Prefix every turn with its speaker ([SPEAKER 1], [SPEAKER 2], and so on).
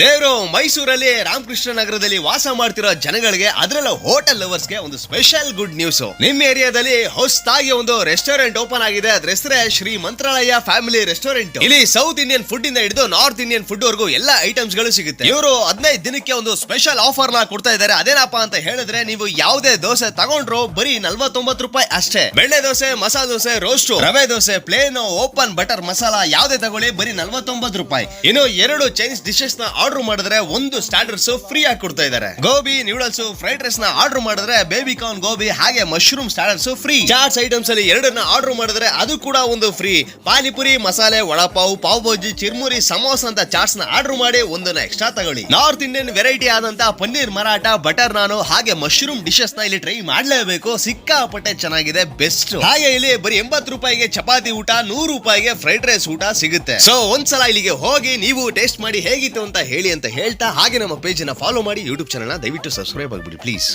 [SPEAKER 1] ದೇವ್ರು ಮೈಸೂರಲ್ಲಿ ರಾಮಕೃಷ್ಣ ನಗರದಲ್ಲಿ ವಾಸ ಮಾಡ್ತಿರೋ ಜನಗಳಿಗೆ ಅದರಲ್ಲೂ ಹೋಟೆಲ್ ಲವರ್ಸ್ಗೆ ಒಂದು ಸ್ಪೆಷಲ್ ಗುಡ್ ನ್ಯೂಸ್. ನಿಮ್ಮ ಏರಿಯಾದಲ್ಲಿ ಹೊಸದಾಗಿ ಒಂದು ರೆಸ್ಟೋರೆಂಟ್ ಓಪನ್ ಆಗಿದೆ. ಅದ್ರ ಹೆಸರೇ ಶ್ರೀ ಮಂತ್ರಾಲಯ ಫ್ಯಾಮಿಲಿ ರೆಸ್ಟೋರೆಂಟ್. ಇಲ್ಲಿ ಸೌತ್ ಇಂಡಿಯನ್ ಫುಡ್ ಇಂದ ಹಿಡಿದು ನಾರ್ತ್ ಇಂಡಿಯನ್ ಫುಡ್ ವರೆಗೂ ಎಲ್ಲಾ ಐಟಮ್ಸ್ ಗಳು ಸಿಗುತ್ತೆ. ಇವರು 15 ದಿನಕ್ಕೆ ಒಂದು ಸ್ಪೆಷಲ್ ಆಫರ್ ನ ಕೊಡ್ತಾ ಇದ್ದಾರೆ. ಅದೇನಪ್ಪ ಅಂತ ಹೇಳಿದ್ರೆ, ನೀವು ಯಾವುದೇ ದೋಸೆ ತಗೊಂಡ್ರು ಬರೀ 49 ರೂಪಾಯಿ ಅಷ್ಟೇ. ಬೆಣ್ಣೆ ದೋಸೆ, ಮಸಾಲೆ dosa, roast, rava dosa, plain, open butter masala ಯಾವುದೇ ತಗೊಳ್ಳಿ ಬರೀ 49 ರೂಪಾಯಿ. ಇನ್ನು 2 ಚೈನೀಸ್ ಡಿಶಸ್ ನ ಆರ್ಡರ್ ಮಾಡಿದ್ರೆ ಒಂದು ಸ್ಟಾರ್ಟರ್ಸ್ ಫ್ರೀ ಆಗಿ ಕೊಡ್ತಾ ಇದ್ದಾರೆ. ಗೋಬಿ, ನೂಡಲ್ಸ್, ಫ್ರೈಡ್ ರೈಸ್ ನ ಆರ್ಡರ್ ಮಾಡಿದ್ರೆ ಬೇಬಿ ಕಾರ್ನ್ ಗೋಬಿ ಹಾಗೆ mushroom starters free. Chats items ಅಲ್ಲಿ 2 ಆರ್ಡರ್ ಮಾಡಿದ್ರೆ ಅದು ಕೂಡ ಒಂದು ಫ್ರೀ. ಪಾನಿಪುರಿ, ಮಸಾಲೆ, ವಡಾಪಾವ್, ಪಾವ್ ಭಾಜಿ, ಚಿರ್ಮುರಿ, ಸಮೋಸ ಅಂತ ಚಾಟ್ಸ್ ನ ಆರ್ಡರ್ ಮಾಡಿ ಒಂದನ್ನ ಎಕ್ಸ್ಟ್ರಾ ತಗೊಳ್ಳಿ. ನಾರ್ತ್ ಇಂಡಿಯನ್ ವೆರೈಟಿ ಆದಂತ ಪನ್ನೀರ್ ಮರಾಠ, ಬಟರ್ ನಾನು ಹಾಗೆ ಮಶ್ರೂಮ್ ಡಿಶಸ್ ನ ಇಲ್ಲಿ ಟ್ರೈ ಮಾಡ್ಲೇಬೇಕು. ಸಿಕ್ಕಾಪಟ್ಟೆ ಚೆನ್ನಾಗಿದೆ, ಬೆಸ್ಟ್. ಹಾಗೆ ಇಲ್ಲಿ ಬರೀ 80 ರೂಪಾಯಿಗೆ ಚಪಾತಿ ಊಟ, 100 ರೂಪಾಯಿಗೆ ಫ್ರೈಡ್ ರೈಸ್ ಊಟ ಸಿಗುತ್ತೆ. ಸೊ ಒಂದ್ಸಲ ಇಲ್ಲಿಗೆ ಹೋಗಿ ನೀವು ಟೇಸ್ಟ್ ಮಾಡಿ ಹೇಗಿತ್ತು ಅಂತ ಹೇಳಿ ಅಂತ ಹೇಳ್ತಾ, ಹಾಗೆ ನಮ್ಮ ಪೇಜ್ ನ ಫಾಲೋ ಮಾಡಿ, ಯೂಟ್ಯೂಬ್ ಚಾನಲ್ ನ ದಯವಿಟ್ಟು ಸಬ್ಸ್ಕ್ರೈಬ್ ಆಗ್ಬಿಡಿ ಪ್ಲೀಸ್.